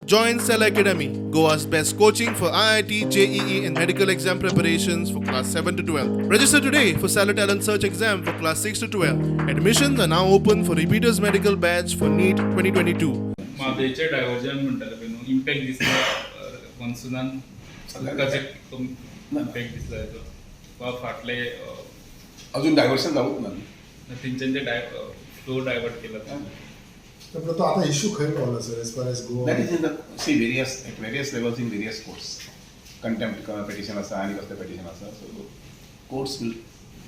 Join Cell Academy, Goa's best coaching for IIT, JEE, and medical exam preparations for class 7 to 12. Register today for Cell Talent Search exam for class 6 to 12. Admissions are now open for repeaters medical batch for NEET 2022. मादेचे divergence म्हणटाले पळय न्हू impact दिसता मनसुनान सगळ्याचे impact दिसता हेचो वा फाटले अजून डायव्हर्शन जावूच ना तेंच्यांचे फ्लो डायवर्ट केला तर तो आता इश्यू खंय पावला sir as far as Goa that is in the sea various levels in various courts contempt petition आसा आनी कसलें पेटिशन आसा so courts will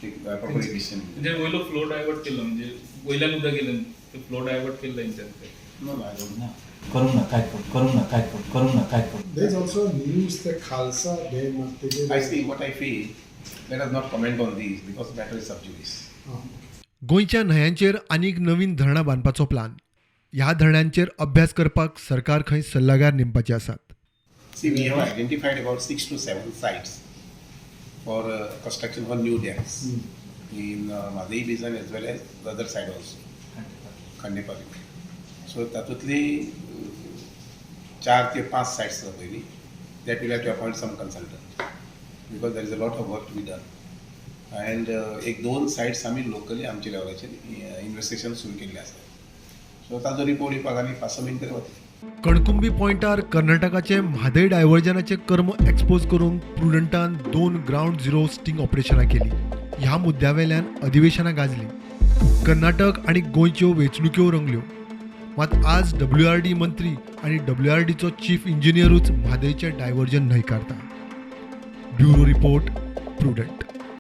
take proper decision म्हणजे वयलो फ्लो डायवर्ट केलो म्हणजे वयल्यान उदक गेलें ते फ्लो डायवर्ट केलो तेंच्यांनी no I don't know there is also news that Khalsa dam I see what I feel. Let us not comment on these because the matter is sub judice. गोंयच्या न्हंयांचेर आनीक नवीन धरणां बांदपाचो प्लान. ह्या धरणांचेर अभ्यास करपाक सरकार खंय सल्लागार नेमपाचे आसात. See, we have identified about 6 to 7 sites for construction for new dams in Madhai Basin as well as the other side also, Khandepari. So, तातूंतली 4 ते 5 sites आसा पयली. That will have to appoint some consultant because there is a lot of work to be done. And एक 2 sites आमी locally आमच्या लेवलाचेर investigation सुरू केल्लें आसा. सो ताजो रिपोर्ट येवपाक आनी 5-6 म्हयने तरी वता. कणकुंबी पॉयंटार कर्नाटकाचे म्हादय डायव्हर्जनाचे कर्म एक्सपोज करूंक प्रुडंटान 2 ग्राउंड झिरो स्टिंग ऑपरेशनां केली. ह्या मुद्द्यावेल्यान अधिवेशनां गाजली. कर्नाटक आनी गोंयच्यो वेंचणुक्यो रंगल्यो. मात आज WRD मंत्री आनी WRDचो चीफ इंजिनियरूच म्हादयचें डायव्हर्जन न्हयकारता. Bureau report prudent.